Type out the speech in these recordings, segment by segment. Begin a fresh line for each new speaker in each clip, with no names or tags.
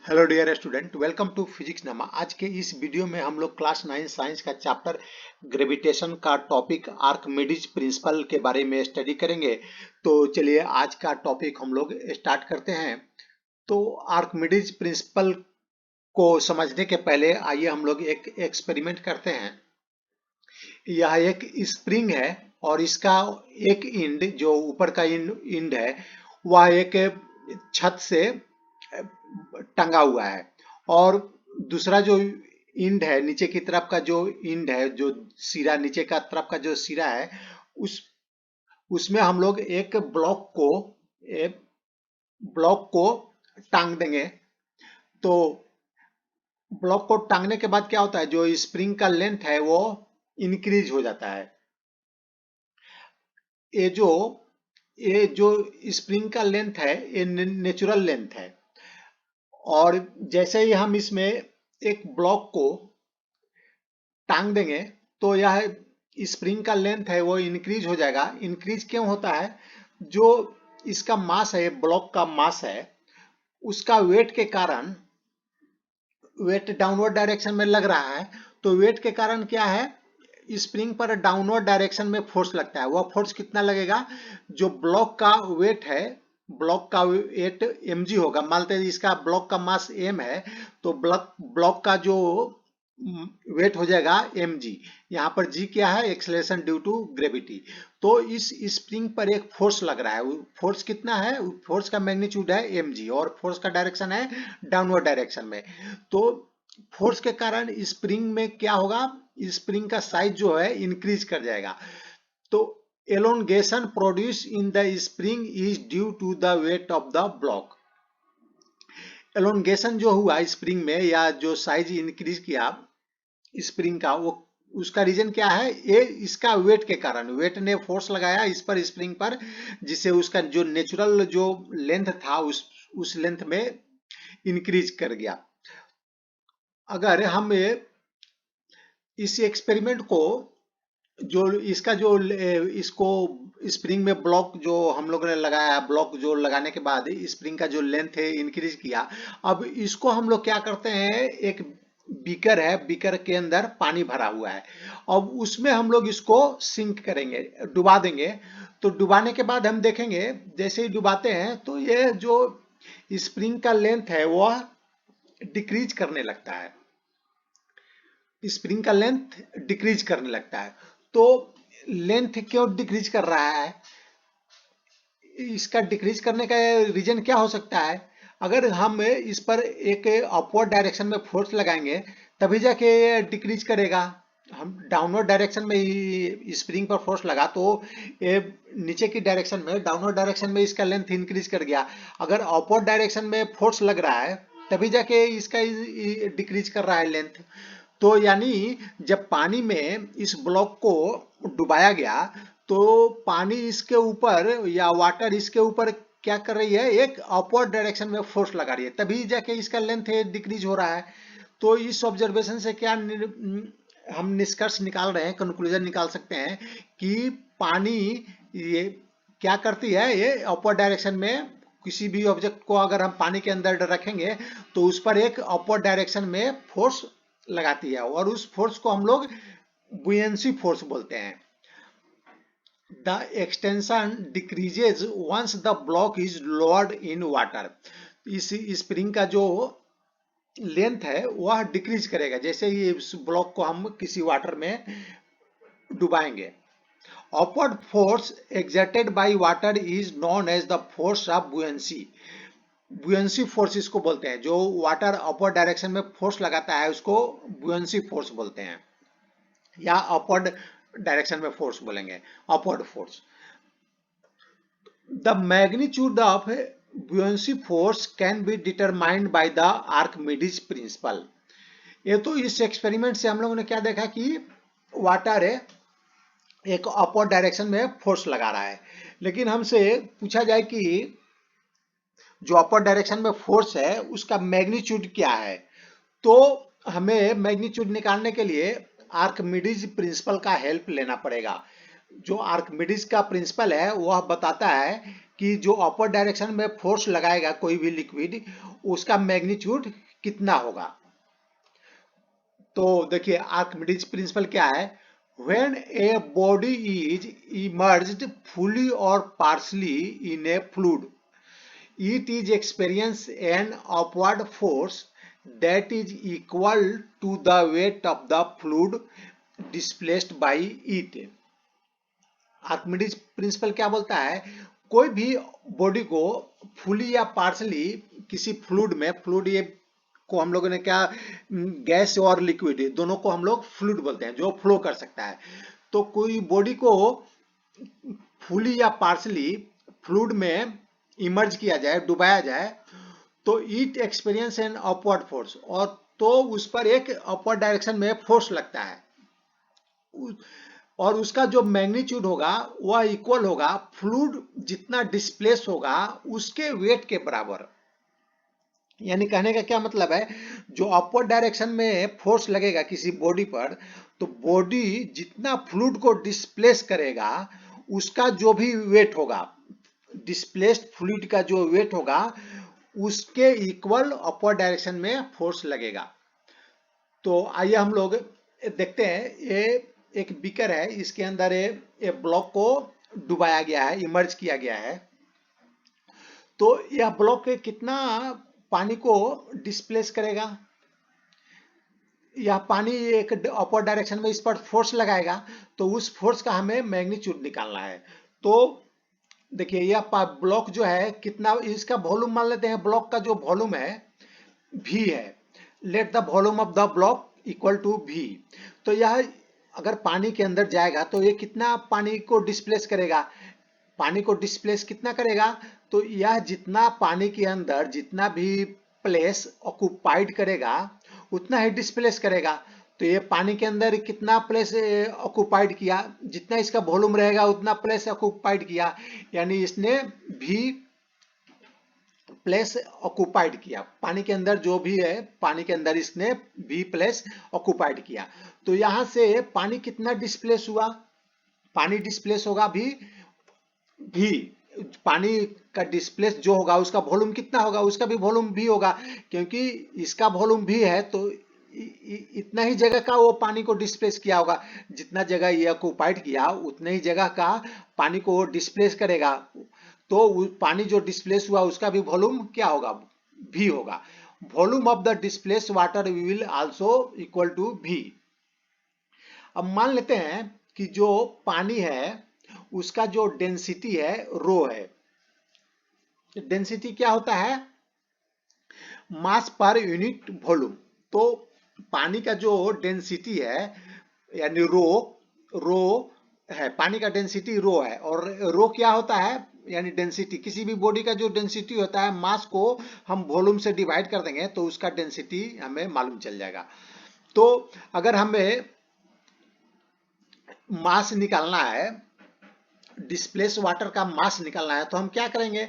Hello dear student, welcome to physics नमा। आज के इस वीडियो में हम लोग क्लास 9 साइंस का चैप्टर ग्रेविटेशन का टॉपिक आर्किमिडीज प्रिंसिपल के बारे में स्टडी करेंगे। तो चलिए आज का टॉपिक हम लोग स्टार्ट करते हैं। तो आर्किमिडीज प्रिंसिपल को समझने के पहले आइए हम लोग एक एक्सपेरिमेंट करते हैं। यह एक स्प्रिंग है और इसका एक इंड जो ऊपर का इंड है वह एक छत से टंगा हुआ है और दूसरा जो इंड है नीचे की तरफ का जो इंड है, जो सिरा नीचे का तरफ का जो सिरा है, उस उसमें हम लोग एक ब्लॉक को टांग देंगे। तो ब्लॉक को टांगने के बाद क्या होता है, जो स्प्रिंग का लेंथ है वो इंक्रीज हो जाता है। ये जो ये जो स्प्रिंग का लेंथ है ये नेचुरल लेंथ है और जैसे ही हम इसमें एक ब्लॉक को टांग देंगे तो यह स्प्रिंग का लेंथ है वो इंक्रीज हो जाएगा। इंक्रीज क्यों होता है? जो इसका मास है, ब्लॉक का मास है, उसका वेट के कारण, वेट डाउनवर्ड डायरेक्शन में लग रहा है। तो वेट के कारण क्या है, स्प्रिंग पर डाउनवर्ड डायरेक्शन में फोर्स लगता है। वह फोर्स कितना लगेगा? जो ब्लॉक का वेट है, ब्लॉक का वेट mg होगा। मानते हैं इसका ब्लॉक का मास m है, तो ब्लॉक का जो वेट हो जाएगा mg। यहाँ पर g क्या है? Acceleration due to gravity. तो इस स्प्रिंग पर एक फोर्स लग रहा है। फोर्स कितना है? फोर्स का मैग्नीट्यूड है mg और फोर्स का डायरेक्शन है डाउनवर्ड डायरेक्शन में। तो फोर्स के कारण स्प्रिंग में क्या होगा? स्प्रिंग का साइज जो है इंक्रीज कर जाएगा। तो elongation produced in the spring is due to the weight of the block। elongation जो हुआ स्प्रिंग में, या जो साइज इंक्रीज किया स्प्रिंग का, वो उसका रीजन क्या है? ये इसका वेट के कारण, वेट ने फोर्स लगाया इस पर, स्प्रिंग पर, जिससे उसका जो नेचुरल जो लेंथ था उस लेंथ में इंक्रीज कर गया। अगर हम इस एक्सपेरिमेंट को, जो इसका जो इसको स्प्रिंग में ब्लॉक जो हम लोगों ने लगाया, ब्लॉक जो लगाने के बाद स्प्रिंग का जो लेंथ है इंक्रीज किया। अब इसको हम लोग क्या करते हैं, एक बीकर है, बीकर के अंदर पानी भरा हुआ है। अब उसमें हम लोग इसको सिंक करेंगे, डुबा देंगे। तो डुबाने के बाद हम देखेंगे, जैसे ही डुबाते हैं तो ये जो स्प्रिंग का लेंथ है वह डिक्रीज करने लगता है। स्प्रिंग का लेंथ डिक्रीज करने लगता है। तो लेंथ क्यों डिक्रीज कर रहा है? इसका डिक्रीज करने का रीजन क्या हो सकता है? अगर हम इस पर एक अपवर्ड डायरेक्शन में फोर्स लगाएंगे तभी जाके ये डिक्रीज करेगा। हम डाउनवर्ड डायरेक्शन में ही स्प्रिंग पर फोर्स लगा तो ये नीचे की डायरेक्शन में, डाउनवर्ड डायरेक्शन में इसका लेंथ इंक्रीज कर गया। अगर अपवर्ड डायरेक्शन में फोर्स लग रहा है तभी जाके इसका डिक्रीज कर रहा है लेंथ। तो यानी जब पानी में इस ब्लॉक को डुबाया गया तो पानी इसके ऊपर, या वाटर इसके ऊपर क्या कर रही है? एक अपवर्ड डायरेक्शन में फोर्स लगा रही है, तभी जाके इसका लेंथ डिक्रीज हो रहा है। तो इस ऑब्जर्वेशन से क्या हम निष्कर्ष निकाल रहे हैं, कंक्लूजन निकाल सकते हैं कि पानी ये क्या करती है, ये अपवर्ड डायरेक्शन में किसी भी ऑब्जेक्ट को अगर हम पानी के अंदर रखेंगे तो उस पर एक अपवर्ड डायरेक्शन में फोर्स लगाती है और उस फोर्स को हम लोग बुयंसी फोर्स बोलते हैं। The extension decreases once the block is lowered in water। इस स्प्रिंग का जो लेंथ है वह डिक्रीज करेगा जैसे ही इस ब्लॉक को हम किसी वाटर में डुबाएंगे। Upward force exerted by water is known as the force of buoyancy। Buoyancy force इसको बोलते हैं। जो वाटर अपवर्ड डायरेक्शन में फोर्स लगाता है उसको बुयंसी फोर्स बोलते हैं, या अपवर्ड डायरेक्शन में फोर्स बोलेंगे, upward force. The magnitude of buoyancy force can be determined by the Archimedes principle. ये तो इस एक्सपेरिमेंट से हम लोगों ने क्या देखा कि वाटर है एक अपवर्ड डायरेक्शन में फोर्स लगा रहा है, लेकिन हमसे पूछा जाए कि जो अपर डायरेक्शन में फोर्स है उसका मैग्नीट्यूड क्या है, तो हमें मैग्नीट्यूड निकालने के लिए आर्किमिडीज प्रिंसिपल का हेल्प लेना पड़ेगा। जो आर्किमिडीज का प्रिंसिपल है वह बताता है कि जो अपर डायरेक्शन में फोर्स लगाएगा कोई भी लिक्विड, उसका मैग्नीट्यूड कितना होगा। तो देखिए आर्किमिडीज प्रिंसिपल क्या है, when a body is immersed fully और partially in a fluid, it is experience an upward force that is equal to the weight of the fluid displaced by it। Archimedes principle क्या बोलता है, कोई भी body को fully या partially किसी fluid में, फ्लूइड ये को हम लोगों ने क्या, गैस और लिक्विड दोनों को हम लोग फ्लूइड बोलते हैं जो फ्लो कर सकता है। तो कोई बॉडी को फुली या पार्शली फ्लूइड में इमर्ज किया जाए, डुबाया जाए, तो it experience an upward force, और तो उस पर एक अपवर्ड डायरेक्शन में फोर्स लगता है, और उसका जो मैग्नीट्यूड होगा वह इक्वल होगा फ्लूइड जितना डिस्प्लेस होगा उसके वेट के बराबर। यानी कहने का क्या मतलब है, जो अपवर्ड डायरेक्शन में फोर्स लगेगा किसी बॉडी पर, तो बॉडी जितना फ्लूइड को डिस्प्लेस करेगा उसका जो भी वेट होगा, डिस्प्लेस्ड फ्लूइड का जो वेट होगा उसके इक्वल अपवर्ड डायरेक्शन में फोर्स लगेगा। तो आइए हम लोग देखते हैं, ये एक बीकर है, इसके अंदर ये ब्लॉक को डुबाया गया है, इमर्ज किया गया है। तो यह ब्लॉक कितना पानी को डिस्प्लेस करेगा, यह पानी एक अपवर्ड डायरेक्शन में इस पर फोर्स लगाएगा, तो उस फोर्स का हमें मैग्नीट्यूड निकालना है। तो देखिए यह ब्लॉक जो है कितना, इसका वॉल्यूम मान लेते हैं, ब्लॉक का जो वॉल्यूम है V है, let the volume of the block equal to V। तो यह अगर पानी के अंदर जाएगा तो ये कितना पानी को डिस्प्लेस करेगा, पानी को डिस्प्लेस कितना करेगा, तो यह जितना पानी के अंदर जितना भी प्लेस ऑक्युपाइड करेगा उतना ही डिस्प्लेस करेगा। तो ये पानी के अंदर कितना प्लेस ऑक्युपाइड किया, जितना इसका वॉल्यूम रहेगा उतना प्लेस ऑक्युपाइड किया, यानी इसने भी प्लेस ऑक्युपाइड किया, पानी के अंदर जो भी है पानी के अंदर इसने भी प्लेस ऑक्युपाइड किया। तो यहां से पानी कितना डिस्प्लेस हुआ, पानी डिस्प्लेस होगा भी पानी का डिस्प्लेस जो होगा उसका वॉल्यूम कितना होगा, उसका भी वॉल्यूम भी होगा, क्योंकि इसका वॉल्यूम भी है तो इतना ही जगह का वो पानी को डिस्प्लेस किया होगा, जितना जगह ये ऑक्युपाइड किया उतने ही जगह का पानी को डिस्प्लेस करेगा। तो पानी जो डिस्प्लेस हुआ उसका भी वॉल्यूम क्या होगा, भी होगा। Volume of the displace water will also equal to V. अब मान लेते हैं कि जो पानी है उसका जो डेंसिटी है रो है। डेंसिटी क्या होता है, मास पर यूनिट वॉल्यूम। तो पानी का जो डेंसिटी है यानी रो है, पानी का डेंसिटी रो है, और रो क्या होता है यानी डेंसिटी, किसी भी बॉडी का जो डेंसिटी होता है मास को हम वॉल्यूम से डिवाइड कर देंगे तो उसका डेंसिटी हमें मालूम चल जाएगा। तो अगर हमें मास निकालना है, डिस्प्लेस वाटर का मास निकालना है, तो हम क्या करेंगे,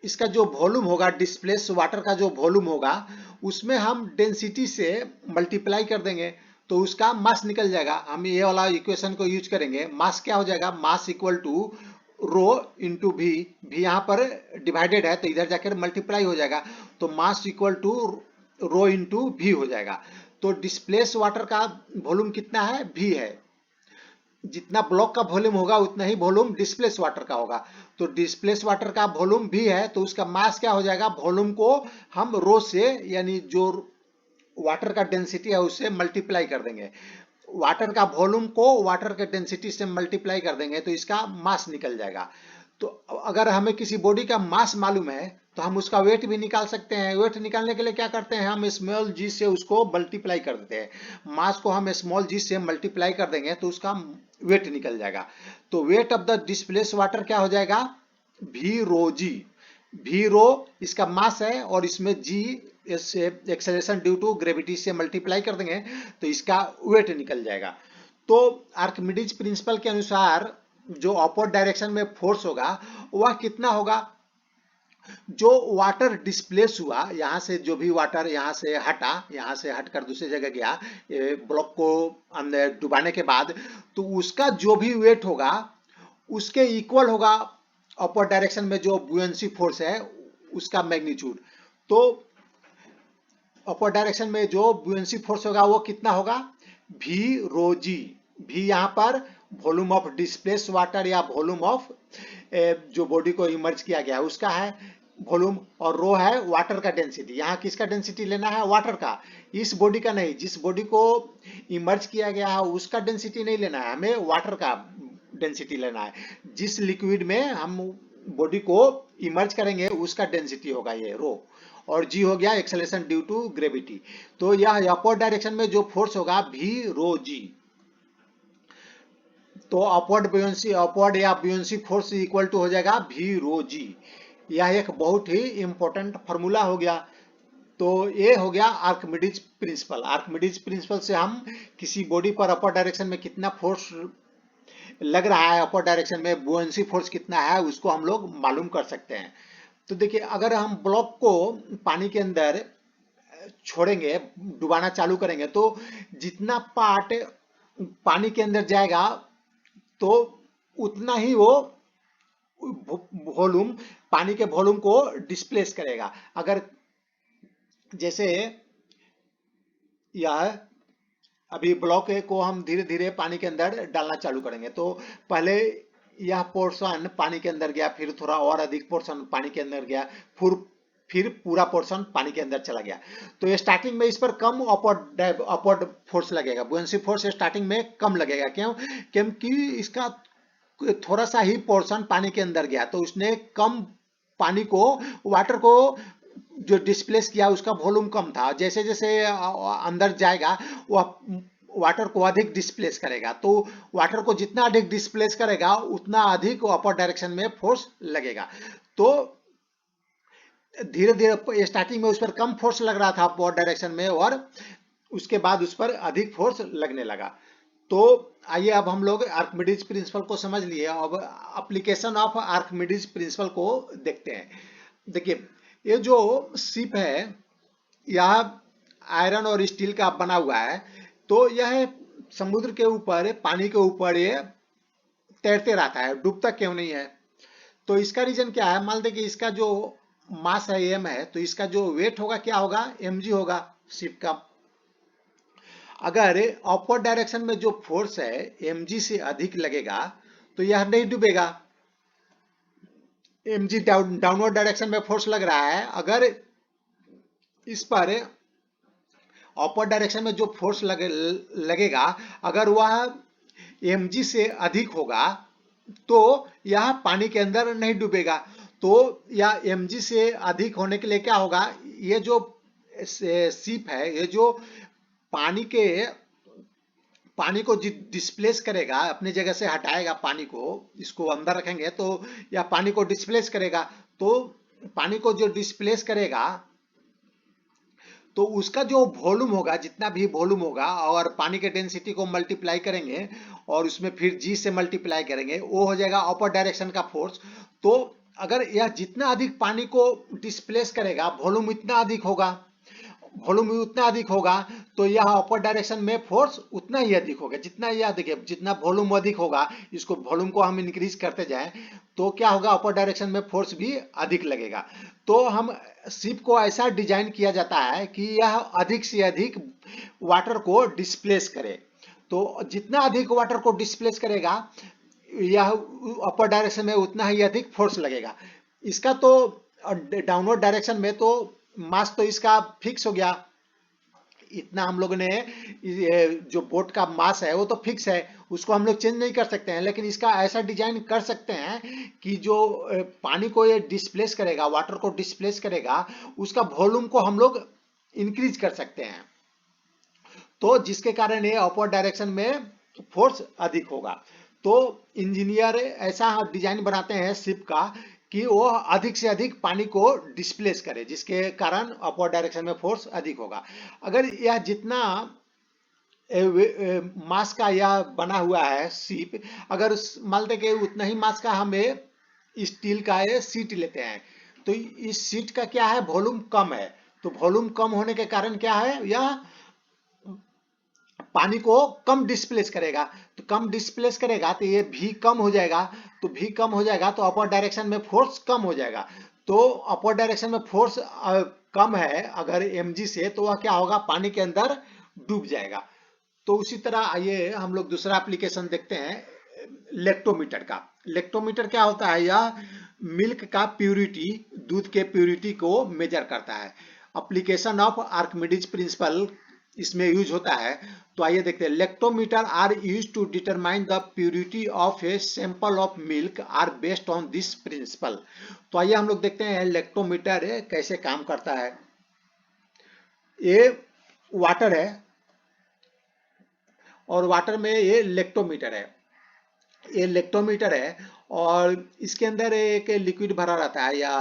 इसका जो वॉल्यूम होगा, डिस्प्लेस वाटर का जो वॉल्यूम होगा उसमें हम डेंसिटी से मल्टीप्लाई कर देंगे तो उसका मास निकल जाएगा। हम ये वाला इक्वेशन को यूज करेंगे, मास क्या हो जाएगा, mass equal to rho into V, यहाँ पर डिवाइडेड है तो इधर जाकर मल्टीप्लाई हो जाएगा, तो mass equal to rho into V हो जाएगा। तो डिस्प्लेस वाटर का वॉल्यूम कितना है, भी है, जितना ब्लॉक का वॉल्यूम होगा उतना ही वॉल्यूम डिस्प्लेस वाटर का होगा। तो डिस्प्लेस वाटर का वॉल्यूम भी है तो उसका मास क्या हो जाएगा, वॉल्यूम को हम रो से यानी जो वाटर का डेंसिटी है उससे मल्टीप्लाई कर देंगे, वाटर का वॉल्यूम को वाटर के डेंसिटी से मल्टीप्लाई कर देंगे तो इसका मास निकल जाएगा। तो अगर हमें किसी बॉडी का मास मालूम है तो हम उसका वेट भी निकाल सकते हैं। वेट निकालने के लिए क्या करते हैं, हम स्मॉल जी से उसको मल्टीप्लाई कर देते हैं, मास को हम स्मॉल जी से मल्टीप्लाई कर देंगे तो उसका वेट निकल जाएगा। तो weight of the displace water क्या हो जाएगा, भी रो जी, भी रो इसका मास है और इसमें जी एक्सेलरेशन ड्यू टू ग्रेविटी से मल्टीप्लाई कर देंगे तो इसका वेट निकल जाएगा। तो आर्किमिडीज प्रिंसिपल के अनुसार जो अपवर्ड डायरेक्शन में फोर्स होगा वह कितना होगा, जो वाटर डिस्प्लेस हुआ, यहाँ से जो भी वाटर यहाँ से हटा, यहाँ से हटकर दूसरी जगह गया ब्लॉक को अंदर डुबाने के बाद, तो उसका जो भी वेट होगा उसके इक्वल होगा अपर डायरेक्शन में जो बुयंसी फोर्स है उसका मैग्नीट्यूड। तो अपर डायरेक्शन में जो बुयंसी फोर्स होगा वो कितना होगा, भी रो जी। भी यहाँ पर वॉल्यूम ऑफ डिस्प्लेस वाटर या वॉल्यूम ऑफ जो बॉडी को इमर्ज किया गया है उसका है वॉल्यूम, और रो है वाटर का डेंसिटी। यहाँ किसका डेंसिटी लेना है, वाटर का, इस बॉडी का नहीं। जिस बॉडी को इमर्ज किया गया है उसका डेंसिटी नहीं लेना है, हमें वाटर का डेंसिटी लेना है। जिस लिक्विड में हम बॉडी को इमर्ज करेंगे उसका डेंसिटी होगा ये रो, और जी हो गया एक्सेलरेशन ड्यू टू ग्रेविटी। तो यह अपर डायरेक्शन में जो फोर्स होगा भी रो जी। तो अपवर्ड या बुयंसी फोर्स इक्वल टू हो जाएगा भी रो जी। यह एक बहुत ही इंपॉर्टेंट फार्मूला हो गया। तो ये हो गया आर्किमिडीज प्रिंसिपल। आर्किमिडीज प्रिंसिपल से हम किसी बॉडी पर अपर डायरेक्शन में कितना फोर्स लग रहा है, अपर डायरेक्शन में बुयंसी फोर्स कितना है, उसको हम लोग मालूम कर सकते हैं। तो देखिए, अगर हम ब्लॉक को पानी के अंदर छोड़ेंगे, डुबाना चालू करेंगे, तो जितना पार्ट पानी के अंदर जाएगा तो उतना ही वो वॉल्यूम, पानी के वॉल्यूम को डिस्प्लेस करेगा। अगर जैसे यह अभी ब्लॉक को हम धीरे धीरे पानी के अंदर डालना चालू करेंगे, तो पहले यह पोर्शन पानी के अंदर गया, फिर थोड़ा और अधिक पोर्शन पानी के अंदर गया, फिर पूरा पोर्शन पानी के अंदर चला गया। तो स्टार्टिंग में इस पर कम अपवर्ड फोर्स लगेगा, बुयंसी फोर्स स्टार्टिंग में कम लगेगा। क्यों? क्योंकि इसका थोड़ा सा ही पोर्शन पानी के अंदर गया, तो उसने कम पानी को, वाटर को जो डिस्प्लेस किया उसका वॉल्यूम कम था। जैसे जैसे अंदर जाएगा वह वाटर को अधिक डिस्प्लेस करेगा, तो वाटर को जितना अधिक डिस्प्लेस करेगा उतना अधिक अपर डायरेक्शन में फोर्स लगेगा। तो धीरे धीरे स्टार्टिंग में उस पर कम फोर्स लग रहा था अपर डायरेक्शन में, और उसके बाद उस पर अधिक फोर्स लगने लगा। तो आइए अब हम लोग आर्किमिडीज प्रिंसिपल को समझ लिए, अब एप्लीकेशन ऑफ आर्किमिडीज प्रिंसिपल को देखते हैं। देखिए, ये जो शिप है यह आयरन और स्टील का बना हुआ है, तो यह समुद्र के ऊपर, पानी के ऊपर ये तैरते रहता है, डूबता क्यों नहीं है? तो इसका रीजन क्या है? मान लें कि इसका जो मास है एम है, तो इसका जो वेट होगा क्या होगा, mg होगा शिप का। अगर अपवर्ड डायरेक्शन में जो फोर्स है mg से अधिक लगेगा तो यह नहीं डूबेगा। mg डाउनवर्ड डायरेक्शन में फोर्स लग रहा है, अगर इस पर अपर डायरेक्शन में जो फोर्स लगेगा अगर वह mg से अधिक होगा तो यह पानी के अंदर नहीं डूबेगा। तो यह mg से अधिक होने के लिए क्या होगा, ये जो शिप है, ये जो पानी को डिस्प्लेस करेगा, अपनी जगह से हटाएगा पानी को, इसको अंदर रखेंगे तो यह पानी को डिस्प्लेस करेगा। तो पानी को जो डिस्प्लेस करेगा तो उसका जो वॉल्यूम होगा, जितना भी वॉल्यूम होगा, और पानी के डेंसिटी को मल्टीप्लाई करेंगे और उसमें फिर जी से मल्टीप्लाई करेंगे, वो हो जाएगा अपर डायरेक्शन का फोर्स। तो अगर यह जितना अधिक पानी को डिस्प्लेस करेगा, वॉल्यूम इतना अधिक होगा, वॉल्यूम उतना अधिक होगा, तो यह अपर डायरेक्शन में फोर्स उतना ही अधिक होगा। जितना यह देखिए, जितना वॉल्यूम अधिक होगा, इसको वॉल्यूम को हम इंक्रीज करते जाएं तो क्या होगा, अपर डायरेक्शन में फोर्स भी अधिक लगेगा। तो हम शिप को ऐसा डिजाइन किया जाता है कि यह अधिक से अधिक वाटर को डिस्प्लेस करे। तो जितना अधिक वाटर को डिस्प्लेस करेगा, यह अपर डायरेक्शन में उतना ही अधिक फोर्स लगेगा। इसका तो डाउनवर्ड डायरेक्शन में तो मास तो इसका फिक्स हो गया, इतना हम लोगों ने, जो बोट का मास है वो तो फिक्स है, उसको हम लोग चेंज नहीं कर सकते हैं। लेकिन इसका ऐसा डिजाइन कर सकते हैं कि जो पानी को ये डिस्प्लेस करेगा, वाटर को डिस्प्लेस करेगा, उसका वॉल्यूम को हम लोग इंक्रीज कर सकते हैं, तो जिसके कारण ये अपवर्ड डायरेक्शन में फोर्स अधिक होगा। तो इंजीनियर ऐसा डिजाइन बनाते हैं शिप का कि वो अधिक से अधिक पानी को डिस्प्लेस करे, जिसके कारण अपवर्ड डायरेक्शन में फोर्स अधिक होगा। अगर यह जितना मास का यह बना हुआ है शिप, अगर मान लेते कि उतना ही मास का हमें स्टील का ये सीट लेते हैं, तो इस सीट का क्या है, वॉल्यूम कम है। तो वॉल्यूम कम होने के कारण क्या है, यह पानी को कम डिस्प्लेस करेगा। तो कम डिस्प्लेस करेगा तो ये भी कम हो जाएगा। तो भी कम हो जाएगा तो अपर डायरेक्शन में फोर्स कम हो जाएगा। तो अपर डायरेक्शन में फोर्स कम है अगर mg से, तो वह क्या होगा, पानी के अंदर डूब जाएगा। तो उसी तरह आइए हम लोग दूसरा एप्लीकेशन देखते हैं, लेक्टोमीटर का। लेक्टोमीटर क्या होता है, यह मिल्क का प्यूरिटी, दूध के प्यूरिटी को मेजर करता है। एप्लीकेशन ऑफ आर्किमिडीज प्रिंसिपल इसमें यूज होता है। तो आइए देखते हैं, lactometer are use to determine the purity of a sample of milk are based on this principle. तो आइए हम लोग देखते हैं लेक्टोमीटर कैसे काम करता है। ये वाटर है और वाटर में ये लेक्टोमीटर है। ये लेक्टोमीटर है और इसके अंदर एक लिक्विड भरा रहता है या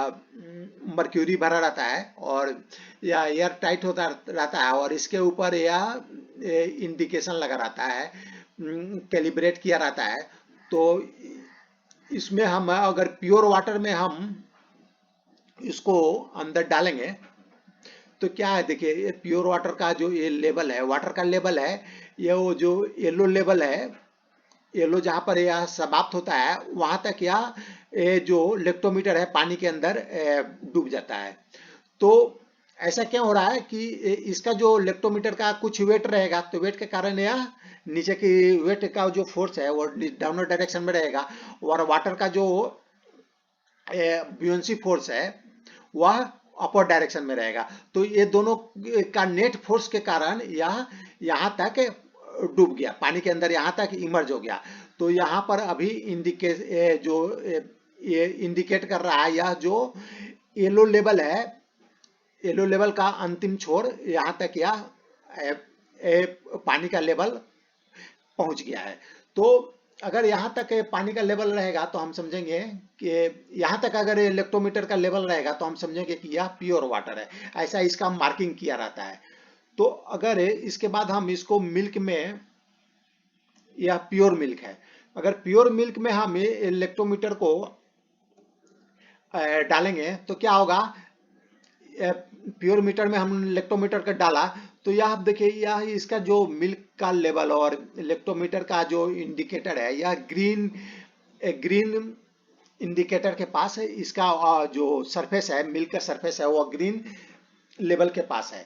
मर्क्यूरी भरा रहता है और या एयर टाइट होता रहता है और इसके ऊपर यह इंडिकेशन लगा रहता है, कैलिब्रेट किया रहता है। तो इसमें हम अगर प्योर वाटर में हम इसको अंदर डालेंगे तो क्या है, देखिए ये प्योर वाटर का जो ये लेवल है, वाटर का लेवल है, ये वो जो येलो लेवल है, येलो जहां पर यह समाप्त होता है वहां तक यह जो लेक्टोमीटर है पानी के अंदर डूब जाता है। तो ऐसा क्या हो रहा है कि इसका जो लेक्टोमीटर का कुछ वेट रहेगा, तो वेट के कारण यह नीचे की वेट का जो फोर्स है वो डाउनवर्ड डायरेक्शन में रहेगा और वाटर का जो ब्यूएंसी फोर्स है वह अपर डायरेक्शन में रहेगा। तो ये दोनों का नेट फोर्स के कारण यह यहाँ तक डूब गया, पानी के अंदर यहाँ तक इमर्ज हो गया। तो यहाँ पर अभी ये इंडिकेट कर रहा है, यह जो येलो लेवल है, येलो लेवल का अंतिम छोर यहाँ तक यह पानी का लेवल पहुंच गया है। तो अगर यहाँ तक पानी का लेवल रहेगा तो हम समझेंगे कि यहाँ तक अगर इलेक्ट्रोमीटर का लेवल रहेगा तो हम समझेंगे कि यह प्योर वाटर है, ऐसा इसका मार्किंग किया रहता है। तो अगर इसके बाद हम इसको मिल्क में, यह प्योर मिल्क है, अगर प्योर मिल्क में हम इलेक्ट्रोमीटर को डालेंगे तो क्या होगा, प्योर मीटर में हम इलेक्ट्रोमीटर का डाला तो यह आप देखिए, यह इसका जो मिल्क का लेवल और इलेक्ट्रोमीटर का जो इंडिकेटर है, यह ग्रीन इंडिकेटर के पास है। इसका जो सरफेस है, मिल्क का सरफेस है, वो ग्रीन लेवल के पास है।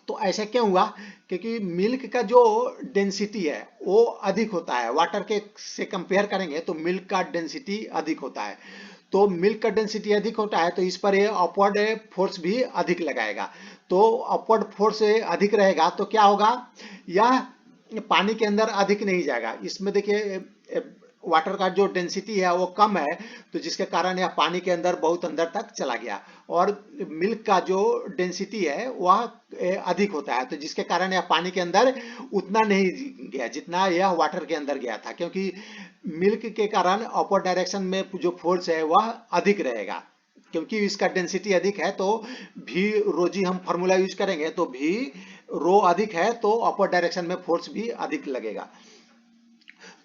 तो ऐसा क्यों हुआ, क्योंकि मिल्क का जो डेंसिटी है वो अधिक होता है, वाटर के से कंपेयर करेंगे तो मिल्क का डेंसिटी अधिक होता है। तो मिल्क का डेंसिटी अधिक होता है तो इस पर ये अपवर्ड फोर्स भी अधिक लगाएगा। तो अपवर्ड फोर्स अधिक रहेगा तो क्या होगा, यह पानी के अंदर अधिक नहीं जाएगा। इसमें देखिए वाटर का जो डेंसिटी है वो कम है, तो जिसके कारण यह पानी के अंदर बहुत अंदर तक चला गया। और मिल्क का जो डेंसिटी है वह अधिक होता है, तो जिसके कारण यह पानी के अंदर उतना नहीं गया जितना यह वाटर के अंदर गया था, क्योंकि मिल्क के कारण अपर डायरेक्शन में जो फोर्स है वह अधिक रहेगा। क्योंकि इसका डेंसिटी अधिक है तो भी रोजी हम फार्मूला यूज करेंगे तो भी रो अधिक है तो अपर डायरेक्शन में फोर्स भी अधिक लगेगा।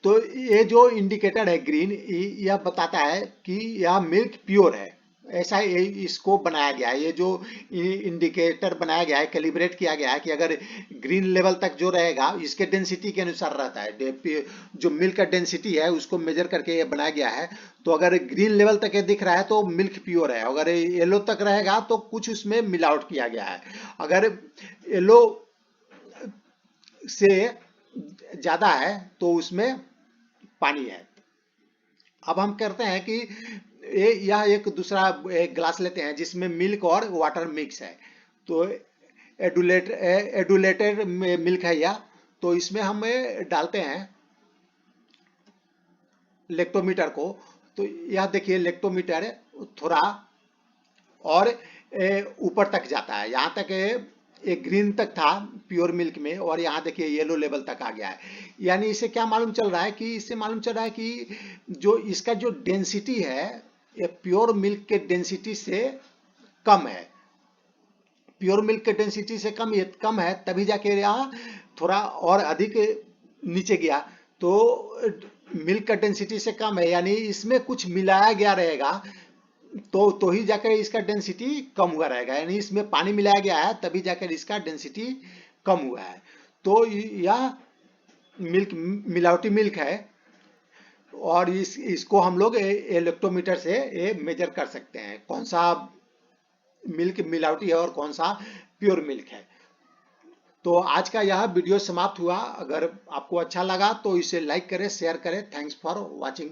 तो ये जो इंडिकेटर है ग्रीन, यह बताता है कि यह मिल्क प्योर है, ऐसा इसको बनाया गया है। ये जो इंडिकेटर बनाया गया है, कैलिब्रेट किया गया है कि अगर ग्रीन लेवल तक जो रहेगा इसके डेंसिटी के अनुसार रहता है, जो मिल्क का डेंसिटी है उसको मेजर करके ये बनाया गया है। तो अगर ग्रीन लेवल तक ये दिख रहा है तो मिल्क प्योर है, अगर येलो तक रहेगा तो कुछ उसमें मिलावट किया गया है, अगर येलो से ज्यादा है तो उसमें पानी है। अब हम करते हैं कि यह एक दूसरा एक ग्लास लेते हैं जिसमें मिल्क और वाटर मिक्स है। तो एडुलेटेड मिल्क है यह, तो इसमें हम डालते हैं लेक्टोमीटर को। तो यह देखिए लेक्टोमीटर थोड़ा और ऊपर तक जाता है, यहाँ तक एक ग्रीन तक था प्योर मिल्क में और यहाँ देखिए येलो लेवल तक आ गया है। यानी इससे क्या मालूम चल रहा है कि, इससे मालूम चल रहा है कि जो इसका जो डेंसिटी है ये प्योर मिल्क के डेंसिटी से कम है, प्योर मिल्क के डेंसिटी से कम है, तभी जाके यहाँ थोड़ा और अधिक नीचे गया। तो मिल्क का डेंसिटी से कम है यानी इसमें कुछ मिलाया गया रहेगा, तो ही जाकर इसका डेंसिटी कम हुआ रहेगा, यानी इसमें पानी मिलाया गया है तभी जाकर इसका डेंसिटी कम हुआ है। तो यह मिल्क मिलावटी मिल्क है, और इसको हम लोग इलेक्ट्रोमीटर से ये मेजर कर सकते हैं कौन सा मिल्क मिलावटी है और कौन सा प्योर मिल्क है। तो आज का यह वीडियो समाप्त हुआ। अगर आपको अच्छा लगा तो इसे लाइक करें, शेयर करें। Thanks for watching.